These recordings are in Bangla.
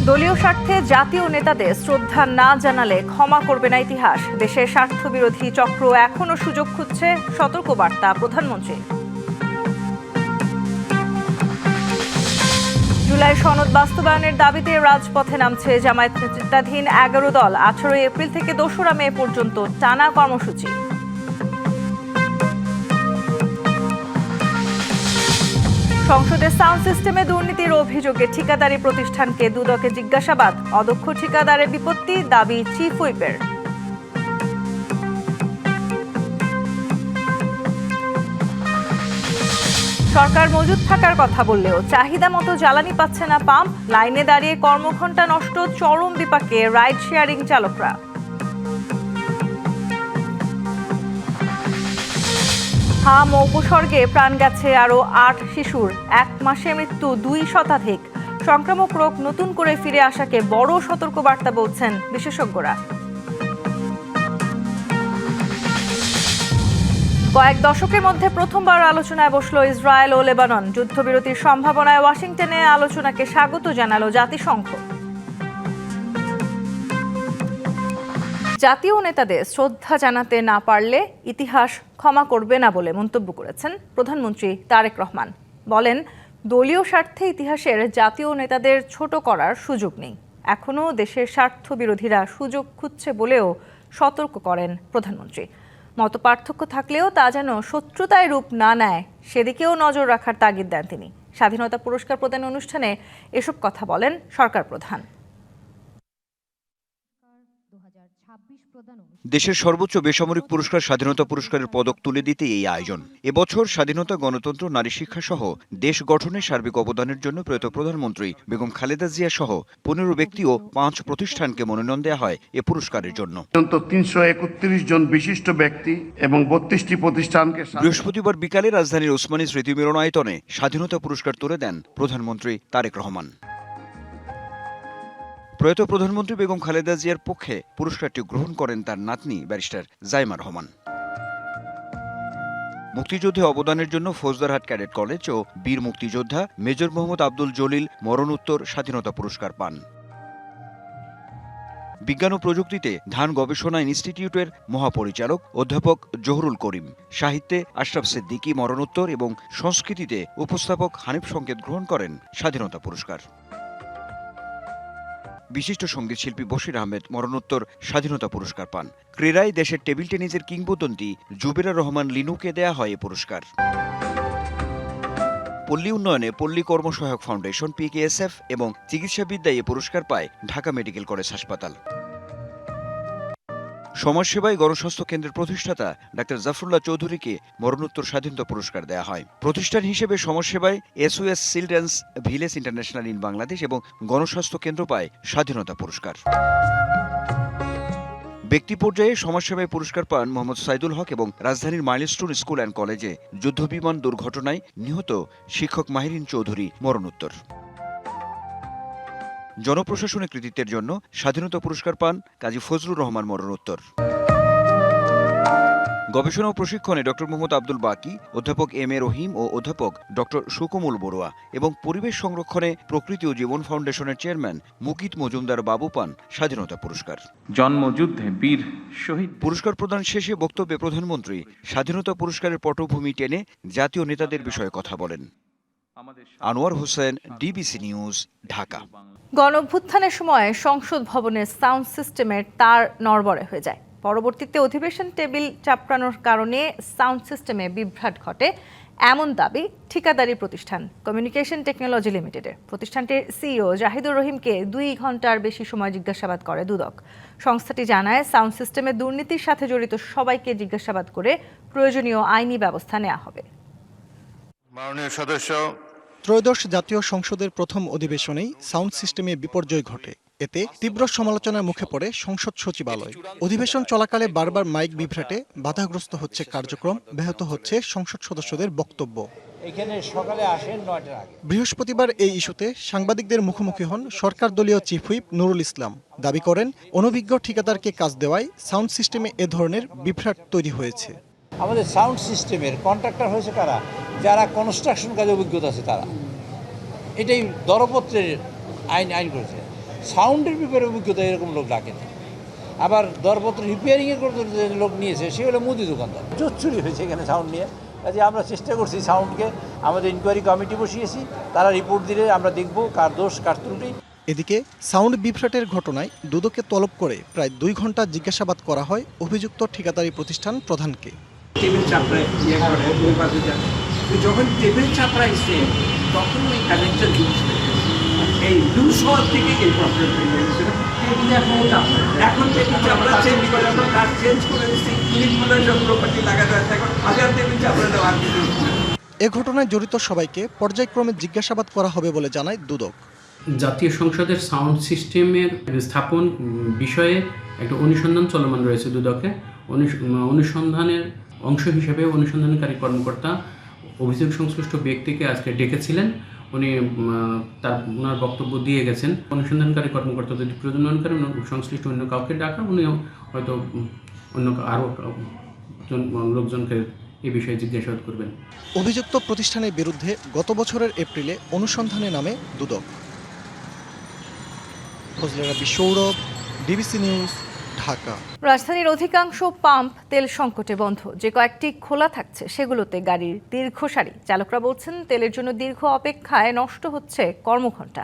দলীয় স্বার্থে জাতীয় নেতাদের শ্রদ্ধা না জানালে ক্ষমা করবে না ইতিহাস। দেশের স্বার্থবিরোধী চক্র এখনো সুযোগ খুঁজছে, সতর্কবার্তা প্রধানমন্ত্রী। জুলাই সনদ বাস্তবায়নের দাবিতে রাজপথে নামছে জামায়াত নেতৃত্বাধীন 11 দল। 18 এপ্রিল থেকে 2রা মে পর্যন্ত টানা কর্মসূচি। সংসদের সাউন্ড সিস্টেমে দুর্নীতির অভিযোগে ঠিকাদারি প্রতিষ্ঠানকে দুদকে জিজ্ঞাসাবাদ। অদক্ষ ঠিকাদারের বিপত্তি, দাবি চিফ হুইপের। সরকার মজুদ থাকার কথা বললেও চাহিদা মতো জ্বালানি পাচ্ছে না পাম্প। লাইনে দাঁড়িয়ে কর্মঘণ্টা নষ্ট, চরম বিপাকে রাইড শেয়ারিং চালকরা। হাম ও উপসর্গে প্রাণ গেছে আরও 8 শিশুর। 1 মাসে মৃত্যু 2 শতাধিক। সংক্রামক রোগ নতুন করে ফিরে আসাকে বড় সতর্কবার্তা বলছেন বিশেষজ্ঞরা। কয়েক দশকের মধ্যে প্রথমবার আলোচনায় বসল ইসরায়েল ও লেবানন। যুদ্ধবিরতির সম্ভাবনায় ওয়াশিংটনে আলোচনাকে স্বাগত জানালো জাতিসংঘ। জাতীয় নেতাদের শ্রদ্ধা জানাতে না পারলে ইতিহাস ক্ষমা করবে না বলে মন্তব্য করেছেন প্রধানমন্ত্রী তারেক রহমান। বলেন, দলীয় স্বার্থে ইতিহাসের জাতীয় নেতাদের ছোট করার সুযোগ নেই। এখনও দেশের স্বার্থবিরোধীরা সুযোগ খুঁজছে বলেও সতর্ক করেন প্রধানমন্ত্রী। মতপার্থক্য থাকলেও তা যেন শত্রুতায় রূপ না নেয়, সেদিকেও নজর রাখার তাগিদ দেন তিনি। স্বাধীনতা পুরস্কার প্রদান অনুষ্ঠানে এসব কথা বলেন সরকার প্রধান। দেশের সর্বোচ্চ বেসামরিক পুরস্কার স্বাধীনতা পুরস্কারের পদক তুলে দিতে এই আয়োজন। এবছর স্বাধীনতা, গণতন্ত্র, নারী শিক্ষা সহ দেশ গঠনে সার্বিক অবদানের জন্য প্রয়াত প্রধানমন্ত্রী বেগম খালেদা জিয়া সহ 15 ব্যক্তি ও 5 প্রতিষ্ঠানকে মনোনয়ন দেওয়া হয় এ পুরস্কারের জন্য। 331 জন বিশিষ্ট ব্যক্তি এবং 32টি প্রতিষ্ঠানকে বৃহস্পতিবার বিকালে রাজধানীর ওসমানী স্মৃতি মিলনায়তনে স্বাধীনতা পুরস্কার তুলে দেন প্রধানমন্ত্রী তারেক রহমান। প্রয়াত প্রধানমন্ত্রী বেগম খালেদা জিয়ার পক্ষে পুরস্কারটি গ্রহণ করেন তার নাতনি ব্যারিস্টার জাইমা রহমান। মুক্তিযুদ্ধে অবদানের জন্য ফৌজদারহাট ক্যাডেট কলেজ ও বীর মুক্তিযোদ্ধা মেজর মোহাম্মদ আব্দুল জলিল মরণোত্তর স্বাধীনতা পুরস্কার পান। বিজ্ঞান ও প্রযুক্তিতে ধান গবেষণা ইনস্টিটিউটের মহাপরিচালক অধ্যাপক জহুরুল করিম, সাহিত্যে আশরাফ সিদ্দিকী মরণোত্তর এবং সংস্কৃতিতে উপস্থাপক হানিফ সংকেত গ্রহণ করেন স্বাধীনতা পুরস্কার। বিশিষ্ট সঙ্গীত শিল্পী বশির আহমেদ মরণোত্তর স্বাধীনতা পুরস্কার পান। ক্রীড়ায় দেশের টেবিল টেনিসের কিংবদন্তি জুবেরা রহমান লিনুকে দেয়া হয় এ পুরস্কার। পল্লী উন্নয়নে পল্লী কর্মসহায়ক ফাউন্ডেশন PKSF এবং চিকিৎসাবিদ্যায় এ পুরস্কার পায় ঢাকা মেডিকেল কলেজ হাসপাতাল। সমাজসেবায় গণস্বাস্থ্য কেন্দ্রের প্রতিষ্ঠাতা ডাক্তার জাফরুল্লাহ চৌধুরীকে মরণোত্তর স্বাধীনতা পুরস্কার দেয়া হয়। প্রতিষ্ঠান হিসেবে সমাজসেবায় SOS children's village international in Bangladesh এবং গণস্বাস্থ্য কেন্দ্র পায় স্বাধীনতা পুরস্কার। ব্যক্তি পর্যায়ে সমাজসেবায় পুরস্কার পান মোহাম্মদ সাইদুল হক এবং রাজধানীর মাইলস্টোন স্কুল অ্যান্ড কলেজে যুদ্ধবিমান দুর্ঘটনায় নিহত শিক্ষক মাহিরিন চৌধুরী মরণোত্তর। জনপ্রশাসনের কৃতিত্বের জন্য স্বাধীনতা পুরস্কার পান কাজী ফজলুর রহমান মরণোত্তর। গবেষণা ও প্রশিক্ষণে ডক্টর মোহাম্মদ আব্দুল বাকি, অধ্যাপক M A রহিম ও অধ্যাপক ডক্টর সুকমুল বড়ুয়া এবং পরিবেশ সংরক্ষণে প্রকৃতি ও জীবন ফাউন্ডেশনের চেয়ারম্যান মুকিত মজুমদার বাবু পান স্বাধীনতা পুরস্কার। জন্মযুদ্ধে বীর শহীদ। পুরস্কার প্রদান শেষে বক্তব্যে প্রধানমন্ত্রী স্বাধীনতা পুরস্কারের পটভূমি টেনে জাতীয় নেতাদের বিষয়ে কথা বলেন। Anwar Hossain, DBC news, Dhaka. গণঅভ্যুত্থানের সময় সংসদ ভবনের সাউন্ড সিস্টেমের তার নড়বড়ে হয়ে যায়। পরবর্তীতে অধিবেশন টেবিল চাপড়ানোর কারণে সাউন্ড সিস্টেমে বিভ্রাট ঘটে, এমন দাবি ঠিকাদারি প্রতিষ্ঠান কমিউনিকেশন টেকনোলজি লিমিটেডের। প্রতিষ্ঠানটির CEO জাহিদুর রহিমকে 2 ঘন্টার বেশি সময় জিজ্ঞাসাবাদ করে দুদক। সংস্থাটি জানায়, সাউন্ড সিস্টেমে দুর্নীতির সাথে জড়িত সবাইকে জিজ্ঞাসাবাদ করে প্রয়োজনীয় আইনি ব্যবস্থা নেওয়া হবে। মাননীয় সদস্য, ত্রয়োদশ জাতীয় সংসদের প্রথম অধিবেশনেই সাউন্ড সিস্টেমে বিপর্যয় ঘটে। এতে তীব্র সমালোচনার মুখে পড়ে সংসদ সচিবালয়। অধিবেশন চলাকালে বারবার মাইক বিভ্রাটে বাধাগ্রস্ত হচ্ছে কার্যক্রম, ব্যাহত হচ্ছে সংসদ সদস্যদের বক্তব্য। বৃহস্পতিবার এই ইস্যুতে সাংবাদিকদের মুখোমুখি হন সরকার দলীয় চিফ হুইপ নুরুল ইসলাম। দাবি করেন, অনভিজ্ঞ ঠিকাদারকে কাজ দেওয়ায় সাউন্ড সিস্টেমে এ ধরনের বিভ্রাট তৈরি হয়েছে। আমাদের সাউন্ড সিস্টেমের কন্ট্রাক্টর হয়েছে কারা? যারা কনস্ট্রাকশন কাজে অভিজ্ঞতা আছে তারা। এটাই দরপত্রের আইন করেছে। সাউন্ডের ব্যাপারে অভিজ্ঞতা এরকম লোক ডাকে না। আবার দরপত্র রিপেয়ারিংয়ের করতে যে লোক নিয়েছে সে হলো মুদি দোকানদার। চুরি হয়েছে এখানে সাউন্ড নিয়ে। কাজে আমরা চেষ্টা করছি সাউন্ডকে, আমাদের ইনকোয়ারি কমিটি বসিয়েছি, তারা রিপোর্ট দিলে আমরা দেখব কার দোষ কার ত্রুটি। এদিকে সাউন্ড বিভ্রাটের ঘটনায় দুদককে তলব করে প্রায় 2 ঘন্টা জিজ্ঞাসাবাদ করা হয় অভিযুক্ত ঠিকাদারি প্রতিষ্ঠান প্রধানকে। টেবিল চাপড়ায় ওই পাশে যান, যখন টেবিল চাপড়াইছে তখন ওই কানেকশন লুজ হয়ে গেছে। এই লুজ হওয়ার থেকে এই প্রবলেম হয়ে গেছে। এখন টেবিল চাপড়া চেঞ্জ করে আমরা কাজ চেঞ্জ করে দিচ্ছি, সব প্রপার্টি লাগাতে আছে, এখন হাজার টেবিল চাপড়া দেওয়া। এ ঘটনায় জড়িত সবাইকে পর্যায়ক্রমে জিজ্ঞাসাবাদ করা হবে বলে জানায় দুদক। জাতীয় সংসদের সাউন্ড সিস্টেমের স্থাপন বিষয়ে একটা অনুসন্ধান চলমান রয়েছে দুদকে। অনুসন্ধানের অংশ হিসেবে অনুসন্ধানকারী কর্মকর্তা অভিযোগ সংশ্লিষ্ট ব্যক্তিকে আজকে ডেকেছিলেন। উনি ওনার বক্তব্য দিয়ে গেছেন। অনুসন্ধানকারী কর্মকর্তা যদি প্রয়োজন মনে করেন সংশ্লিষ্ট অন্য কাউকে ডাকা, উনিও হয়তো অন্য আরও লোকজনকে এই বিষয়ে জিজ্ঞাসাবাদ করবেন। অভিযুক্ত প্রতিষ্ঠানের বিরুদ্ধে গত বছরের এপ্রিলে অনুসন্ধানে নামে দুদক। Sourav, DBC news, Dhaka. রাজধানীর অধিকাংশ পাম্প তেল সংকটে বন্ধ। যে কয়েকটি খোলা থাকছে সেগুলোতে গাড়ির দীর্ঘ সারি। চালকরা বলছেন তেলের জন্য দীর্ঘ অপেক্ষায় নষ্ট হচ্ছে কর্মঘণ্টা।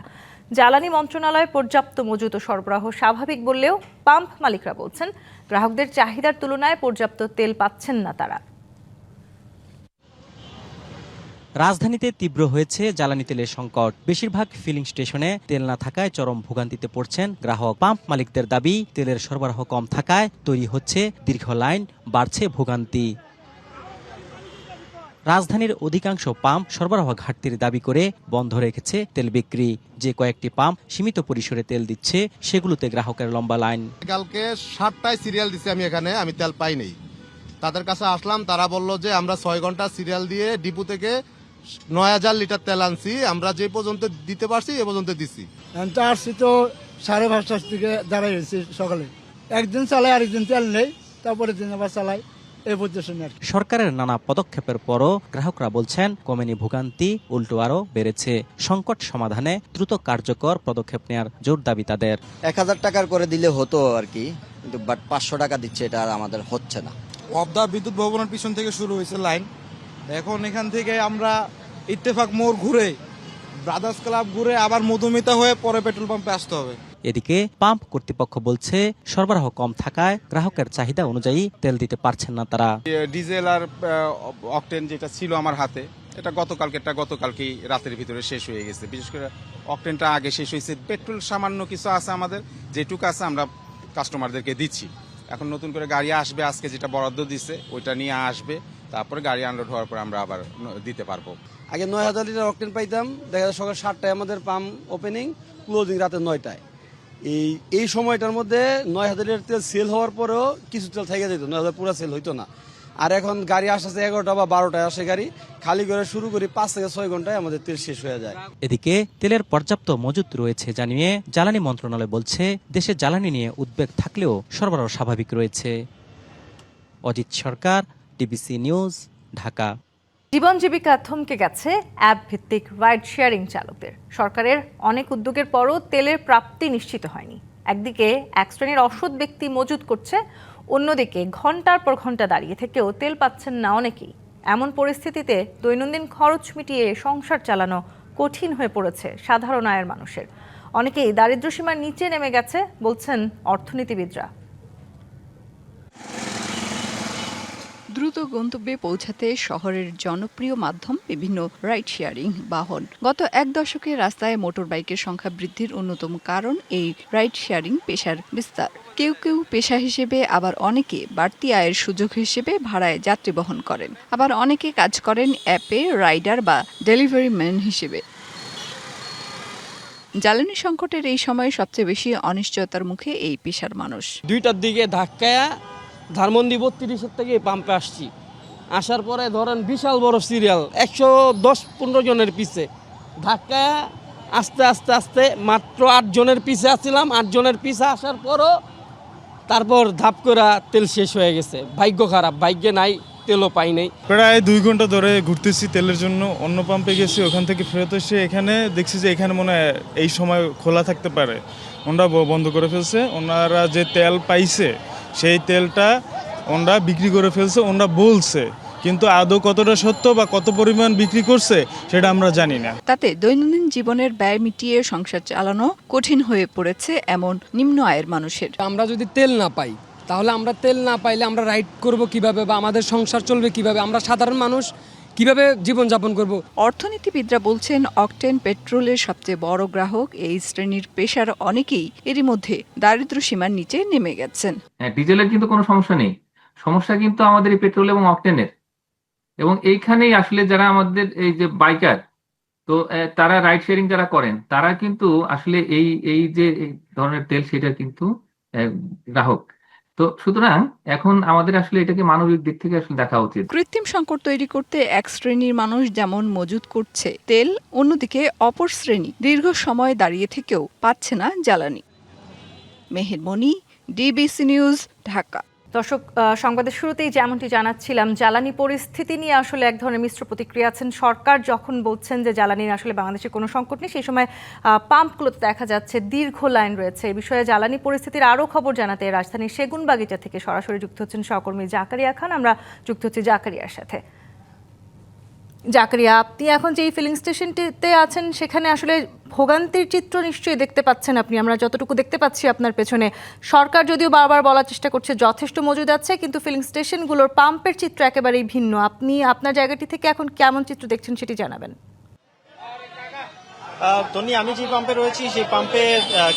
জ্বালানি মন্ত্রণালয় পর্যাপ্ত মজুত সরবরাহ স্বাভাবিক বললেও পাম্প মালিকরা বলছেন গ্রাহকদের চাহিদার তুলনায় পর্যাপ্ত তেল পাচ্ছেন না তারা। রাজধানীতে তীব্র হয়েছে জ্বালানি তেলের সংকট। বেশিরভাগ ফিলিং স্টেশনে তেল না থাকায় চরম ভোগান্তিতে পড়ছেন গ্রাহক। পাম্প মালিকদের দাবি, তেলের সরবরাহ কম থাকায় তৈরি হচ্ছে দীর্ঘ লাইন, বাড়ছে ভোগান্তি। রাজধানীর অধিকাংশ পাম্প সরবরাহ ঘাটতির দাবি করে বন্ধ রেখেছে তেল বিক্রি। যে কয়েকটি পাম্প সীমিত পরিসরে তেল দিচ্ছে সেগুলোতে গ্রাহকের লম্বা লাইন। কালকে 7টায় সিরিয়াল দিছি আমি তেল পাই নাই। তাদের কাছে আসলাম, তারা বলল যে আমরা 6 ঘন্টা সিরিয়াল দিয়ে ডিপু থেকে 9000 লিটার তেল আনছি, আমরা যে পর্যন্ত দিতে পারছি এ পর্যন্ত দিছি। আসছি তো 5:30 থেকে দাঁড়াই হয়েছি সকালে। একদিন চালাই, আরেকদিন তেল নেই, তারপরে দিন আবার চালাই। সরকারের নানা পদক্ষেপের পরও গ্রাহকরা বলছেন কমেনি ভোগান্তি, উল্টো আরও বেড়েছে। সংকট সমাধানে দ্রুত কার্যকর পদক্ষেপ নেওয়ার জোর দাবি তাদের। 1000 টাকার করে দিলে হতো আর কি, কিন্তু বাট 500 টাকা দিচ্ছে, এটা আর আমাদের হচ্ছে না। অবদা বিদ্যুৎ ভবনের পিছন থেকে শুরু হয়েছে লাইন। এখন এখান থেকে আমরা ইত্তেফাক মোড় ঘুরে, ব্রাদার্স ক্লাব ঘুরে আবার মধুমিতা হয়ে পরে পেট্রোল পাম্পে আসতে হবে। এদিকে পাম্প কর্তৃপক্ষ বলছে সরবরাহ কম থাকায় গ্রাহকের চাহিদা অনুযায়ী তেল দিতে পারছেন না তারা। ডিজেল আর অকটেন যেটা ছিল আমার হাতে, এটা গতকালকেই রাতের ভিতরে শেষ হয়ে গেছে। বিশেষ করে অকটেনটা আগে শেষ হয়েছে। পেট্রোল সামান্য কিছু আছে আমাদের, যেটুকু আছে আমরা কাস্টমারদেরকে দিচ্ছি। এখন নতুন করে গাড়ি আসবে, আজকে যেটা বরাদ্দ দিচ্ছে ওইটা নিয়ে আসবে, তারপরে গাড়ি আনলোড হওয়ার পর আমরা আবার দিতে পারবো। আগে 9000 লিটার অকটেন পাইতাম, দেখা যায় সকাল 7টায় আমাদের পাম্প ওপেনিং, ক্লোজিং রাতে 9টায়। এই সময়টার মধ্যে 9000 লিটার তেল সেল হওয়ার পরেও কিছু তেল থেকে যেত, 9000 পুরো সেল হইতো না। আর এখন গাড়ি আসছে 11টা বা 12টায় আসে গাড়ি, খালি করে শুরু করি 5 থেকে 6 ঘন্টায় আমাদের তেল শেষ হয়ে যায়। এদিকে তেলের পর্যাপ্ত মজুত রয়েছে জানিয়ে জ্বালানি মন্ত্রণালয় বলছে দেশে জ্বালানি নিয়ে উদ্বেগ থাকলেও সরবরাহ স্বাভাবিক রয়েছে। অজিত সরকার, ডিবিসি নিউজ, ঢাকা। জীবন জীবিকা থমকে গেছে অ্যাপ ভিত্তিক রাইড শেয়ারিং চালকদের। সরকারের অনেক উদ্যোগের পরও তেলের প্রাপ্তি নিশ্চিত হয়নি। একদিকে এক শ্রেণীর অসৎ ব্যক্তি মজুত করছে, অন্যদিকে ঘন্টার পর ঘন্টা দাঁড়িয়ে থেকেও তেল পাচ্ছেন না অনেকেই। এমন পরিস্থিতিতে দৈনন্দিন খরচ মিটিয়ে সংসার চালানো কঠিন হয়ে পড়েছে সাধারণ আয়ের মানুষের। অনেকেই দারিদ্র্যসীমার নিচে নেমে গেছে বলছেন অর্থনীতিবিদরা। দ্রুত গন্তব্যে পৌঁছাতে শহরের জনপ্রিয় মাধ্যম বিভিন্ন রাইড শেয়ারিং বাহন। গত 1 দশকে রাস্তায় মোটর বাইকের সংখ্যা বৃদ্ধির অন্যতম কারণ এই রাইড শেয়ারিং পেশার বিস্তার। কেউ কেউ পেশা হিসেবে, আবার অনেকে বাড়তি আয়ের সুযোগ হিসেবে ভাড়ায় যাত্রী বহন করেন। আবার অনেকে কাজ করেন অ্যাপে রাইডার বা ডেলিভারি ম্যান হিসেবে। জ্বালানি সংকটের এই সময়ে সবচেয়ে বেশি অনিশ্চয়তার মুখে এই পেশার মানুষ। 2টার দিকে ধাক্কায়া ধানমন্ডি 32 থেকে পাম্পে আসছি। আসার পরে ধরেন বিশাল বড় সিরিয়াল, 110-15 জনের পিছে ধাক্কায়া আস্তে আস্তে আস্তে মাত্র 8 জনের পিছে আসছিলাম। 8 জনের পিছে আসার পরও তারপর ধাপ করে তেল শেষ হয়ে গেছে। ভাগ্য খারাপ, ভাগ্যে নাই, তেলও পাই নাই। প্রায় 2 ঘন্টা ধরে ঘুরতেছি তেলের জন্য। অন্য পাম্পে গেছি, ওখান থেকে ফেরত এসে এখানে দেখছি যে এখানে মনে হয় এই সময় খোলা থাকতে পারে। ওনারা বন্ধ করে ফেলছে। ওনারা যে তেল পাইছে সেই তেলটা ওনারা বিক্রি করে ফেলছে, ওনারা বলছে, কিন্তু আদৌ কতটা সত্য বা কত পরিমাণ বিক্রি করছে সেটা আমরা জানি না। তাতে দৈনন্দিন জীবনের ব্যয় মিটিয়ে সংসার চালানো কঠিন হয়ে পড়েছে এমন নিম্ন আয়ের মানুষের। আমরা যদি তেল না পাই, তাহলে আমরা তেল না পাইলে আমরা রাইড করব কিভাবে, বা আমাদের সংসার চলবে কিভাবে, আমরা সাধারণ মানুষ কিভাবে জীবনযাপন করব। অর্থনীতিবিদরা বলছেন অকটেন পেট্রোলের সবচেয়ে বড় গ্রাহক এই শ্রেণীর পেশার অনেকেই এরই মধ্যে দারিদ্র্য সীমার নিচে নেমে গেছেন। ডিজেলের কিন্তু কোনো সমস্যা নেই, সমস্যা কিন্তু আমাদের এই পেট্রোল এবং অকটেনের। এবং এইখানেই আসলে যারা আমাদের এই যে বাইকার, তো তারা রাইড শেয়ারিং যারা করেন, তারা কিন্তু আসলে এই যে এই ধরনের তেল সেটা কিন্তু গ্রাহক। তো সুতরাং এখন আমাদের আসলে এটাকে মানবিক দিক থেকে আসলে দেখা উচিত। কৃত্রিম সংকট তৈরি করতে এক শ্রেণীর মানুষ যেমন মজুত করছে তেল, অন্যদিকে অপর শ্রেণী দীর্ঘ সময় দাঁড়িয়ে থেকেও পাচ্ছে না জ্বালানি। মেহের মনি, ডিবিসি নিউজ, ঢাকা। দর্শক, সংবাদের শুরুতেই যেমনটি জানাচ্ছিলাম, জ্বালানি পরিস্থিতি নিয়ে আসলে এক ধরনের মিশ্র প্রতিক্রিয়া আছেন। সরকার যখন বলছেন যে জ্বালানির আসলে বাংলাদেশে কোনো সংকট নেই, সেই সময় পাম্পগুলোতে দেখা যাচ্ছে দীর্ঘ লাইন রয়েছে। এই বিষয়ে জ্বালানি পরিস্থিতির আরও খবর জানাতে রাজধানীর সেগুনবাগিচা থেকে সরাসরি যুক্ত হচ্ছেন সহকর্মী জাকারিয়া খান। আমরা যুক্ত হচ্ছি জাকারিয়ার সাথে। জাকারিয়া, আপনি এখন যে ফিলিং স্টেশনটিতে আছেন সেখানে আসলে ভোগান্তির চিত্র নিশ্চয়ই দেখতে পাচ্ছেন আপনি। আমরা যতটুকু দেখতে পাচ্ছি আপনার পেছনে, সরকার যদিও বারবার বলার চেষ্টা করছে যথেষ্ট মজুদ আছে, কিন্তু ফিলিং স্টেশনগুলোর পাম্পের চিত্র একেবারেই ভিন্ন। আপনি আপনার জায়গাটি থেকে এখন কেমন চিত্র দেখছেন সেটি জানাবেন। তনি, আমি যে পাম্পে রয়েছি সেই পাম্পে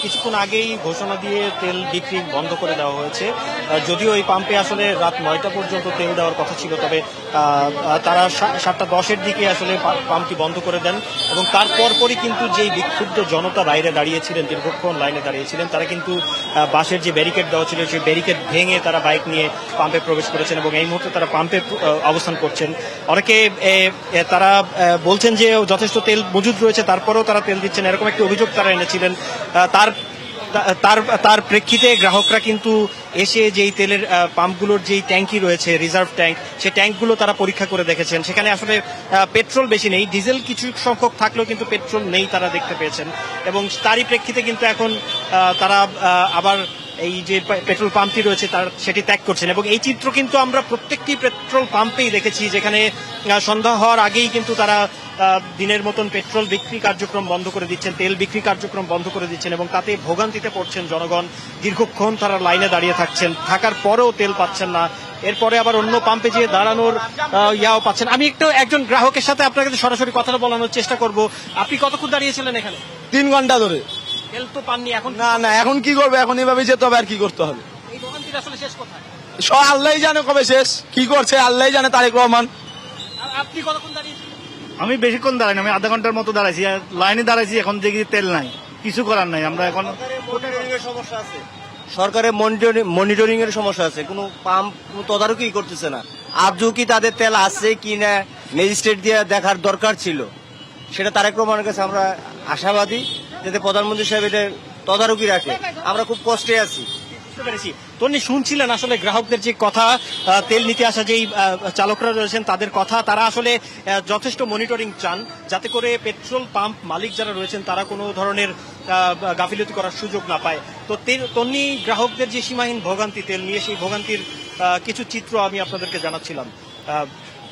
কিছুক্ষণ আগেই ঘোষণা দিয়ে তেল বিক্রি বন্ধ করে দেওয়া হয়েছে। যদিও এই পাম্পে আসলে রাত 9টা পর্যন্ত তেল দেওয়ার কথা ছিল, তবে তারা 7:10-এর দিকে আসলে পাম্পটি বন্ধ করে দেন। এবং তার পরপরই কিন্তু যেই বিক্ষুব্ধ জনতা বাইরে দাঁড়িয়েছিলেন, দীর্ঘক্ষণ লাইনে দাঁড়িয়েছিলেন, তারা কিন্তু বাঁশের যে ব্যারিকেড দেওয়া ছিল সেই ব্যারিকেড ভেঙে তারা বাইক নিয়ে পাম্পে প্রবেশ করেছেন এবং এই মুহূর্তে তারা পাম্পে অবস্থান করছেন। অনেকে তারা বলছেন যে যথেষ্ট তেল মজুদ রয়েছে, তারপরেও তারা তেল দিচ্ছেন, এরকম একটি অভিযোগ তারা এনেছিলেন। তার প্রেক্ষিতে গ্রাহকরা কিন্তু এসে যেই তেলের পাম্পগুলোর যেই ট্যাঙ্কি রয়েছে, রিজার্ভ ট্যাঙ্ক, সেই ট্যাঙ্কগুলো তারা পরীক্ষা করে দেখেছেন। সেখানে আসলে পেট্রোল বেশি নেই, ডিজেল কিছু সংখ্যক থাকলেও কিন্তু পেট্রোল নেই তারা দেখতে পেয়েছেন। এবং তারই প্রেক্ষিতে কিন্তু এখন তারা আবার এই যে পেট্রোল পাম্পটি রয়েছে সেটি ত্যাগ করছেন। এবং এই চিত্র কিন্তু আমরা প্রত্যেকটি পেট্রোল পাম্পেই দেখেছি, যেখানে সন্ধ্যা হওয়ার আগেই কিন্তু তারা দিনের মতন পেট্রোল বিক্রি কার্যক্রম বন্ধ করে দিচ্ছেন, তেল বিক্রি কার্যক্রম বন্ধ করে দিচ্ছেন এবং তাতে ভোগান্তিতে পড়ছেন জনগণ। দীর্ঘক্ষণ তারা লাইনে দাঁড়িয়ে থাকার পরেও তেল পাচ্ছেন না। এরপরে আবার অন্য পাম্পে যেয়ে দাঁড়ানোর ইয়াও পাচ্ছেন। আমি একজন গ্রাহকের সাথে আপনার কাছে সরাসরি কথাটা বলানোর চেষ্টা করব। আপনি কতক্ষণ দাঁড়িয়েছিলেন এখানে? 3 ঘন্টা ধরে। তেল তো পাননি এখন? না, এখন কি করবে? এখন এভাবে যেতে হবে, আর কি করতে হবে? এই ভোগান্তিটা আসলে শেষ কোথায়? আল্লাহই জানে কবে শেষ, কি করছে আল্লাহই জানে। তারেক রহমান। আপনি কতক্ষণ দাঁড়িয়েছেন? আমি বেশিক্ষণ দাঁড়াইনি, আমি আধা ঘন্টার মতো দাঁড়াইছি, লাইনে দাঁড়াইছি। এখন দেখি তেল নাই, কিছু করার নাই। আমরা এখন সমস্যা আছে, সরকারের মনিটরিং এর সমস্যা আছে, কোনো পাম্প তদারকি করতেছে না। আজও কি তাদের তেল আছে কি না ম্যাজিস্ট্রেট দিয়ে দেখার দরকার ছিল। সেটা তারেক রহমানের কাছে আমরা আশাবাদী, যাতে প্রধানমন্ত্রী সাহেব এটা তদারকি রাখে। আমরা খুব কষ্টে আছি। তনি, শুনছিলেন আসলে গ্রাহকদের যে কথা, তেল নিতে আসা যেই চালকরা রয়েছেন তাদের কথা। তারা আসলে যথেষ্ট মনিটরিং চান, যাতে করে পেট্রোল পাম্প মালিক যারা রয়েছেন তারা কোনো ধরনের গাফিলতি করার সুযোগ না পায়। তো তনি, গ্রাহকদের যে সীমাহীন ভোগান্তি তেল নিয়ে, সেই ভোগান্তির কিছু চিত্র আমি আপনাদেরকে জানাচ্ছিলাম।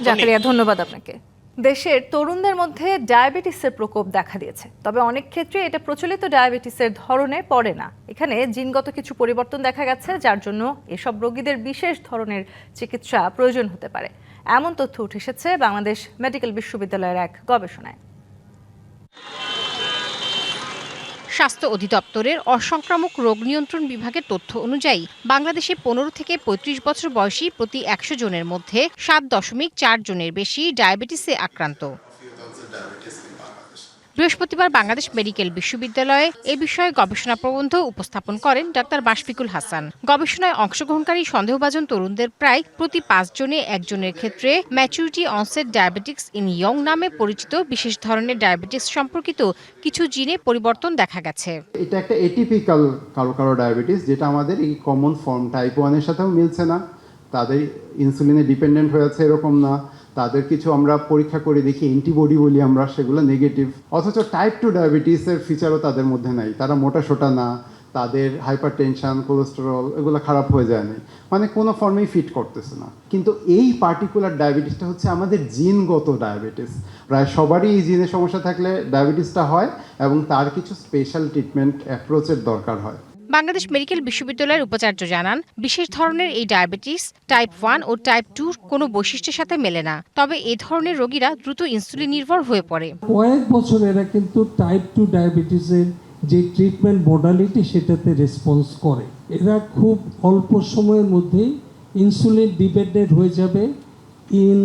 জাকারিয়া, ধন্যবাদ আপনাকে। দেশের তরুণদের মধ্যে ডায়াবেটিসের প্রকোপ দেখা দিয়েছে, তবে অনেক ক্ষেত্রে এটা প্রচলিত ডায়াবেটিসের ধরনে পড়ে না। এখানে জিনগত কিছু পরিবর্তন দেখা গেছে, যার জন্য এসব রোগীদের বিশেষ ধরনের চিকিৎসা প্রয়োজন হতে পারে, এমন তথ্য উঠে এসেছে বাংলাদেশ মেডিকেল বিশ্ববিদ্যালয়ের এক গবেষণায়। স্বাস্থ্য অধিদপ্তরের অসংক্রামক রোগ নিয়ন্ত্রণ বিভাগের তথ্য অনুযায়ী বাংলাদেশে 15 থেকে 35 বছর বয়সী প্রতি 100 জনের মধ্যে 7.4 জনের বেশি ডায়াবেটিসে আক্রান্ত। বৃহস্পতিবার বাংলাদেশ মেডিকেল বিশ্ববিদ্যালয়ে এ বিষয়ে গবেষণা প্রবন্ধ উপস্থাপন করেন ডাক্তার বাশফিকুল হাসান। গবেষণায় অংশগ্রহণকারী সন্দেহভাজন তরুণদের প্রায় প্রতি 5 জনে 1 জনের ক্ষেত্রে maturity onset diabetics in young নামে পরিচিত বিশেষ ধরনের ডায়াবেটিস সম্পর্কিত কিছু জিনে পরিবর্তন দেখা গেছে। এটা একটা এটিপিক্যাল কারো ডায়াবেটিস, যেটা আমাদের এই কমন ফর্ম টাইপ 1-এর সাথেও মিলছে না। তাদের ইনসুলিনে ডিপেন্ডেন্ট হয়েছে এরকম না, তাদের কিছু আমরা পরীক্ষা করে দেখি অ্যান্টিবডি বলি আমরা, সেগুলো নেগেটিভ। অথচ টাইপ 2 ডায়াবেটিসের ফিচারও তাদের মধ্যে নাই। তারা মোটা সোটা না, তাদের হাইপার টেনশন, কোলেস্টেরল এগুলো খারাপ হয়ে যায় না, মানে কোনো ফর্মেই ফিট করতেছে না। কিন্তু এই পার্টিকুলার ডায়াবেটিসটা হচ্ছে আমাদের জিনগত ডায়াবেটিস। প্রায় সবারই এই জিনের সমস্যা থাকলে ডায়াবেটিসটা হয় এবং তার কিছু স্পেশাল ট্রিটমেন্ট অ্যাপ্রোচের দরকার হয়। বাংলাদেশ মেডিকেল বিশ্ববিদ্যালয়ের উপাচার্য জানান, বিশেষ ধরনের এই ডায়াবেটিস টাইপ 1 ও টাইপ 2 কোনো বৈশিষ্ট্যের সাথে মেলে না, তবে এই ধরনের রোগীরা দ্রুত ইনসুলিন নির্ভর হয়ে পড়ে। কয়েক বছর এরা কিন্তু টাইপ 2 ডায়াবেটিসের যে ট্রিটমেন্ট মডালিটি সেটাতে রেসপন্স করে। এরা খুব অল্প সময়ের মধ্যেই ইনসুলিন ডিপেন্ডেন্ট হয়ে যাবে in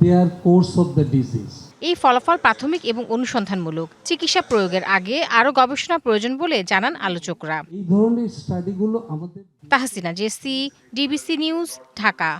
their course of the disease. এই ফলাফল প্রাথমিক এবং অনুসন্ধানমূলক। চিকিৎসা প্রয়োগের আগে আরও গবেষণা প্রয়োজন বলে জানান আলোচকরা। এই ধরনের স্টাডিগুলো আমাদের। তাহসিনা জেসি, ডিবিসি নিউজ, ঢাকা।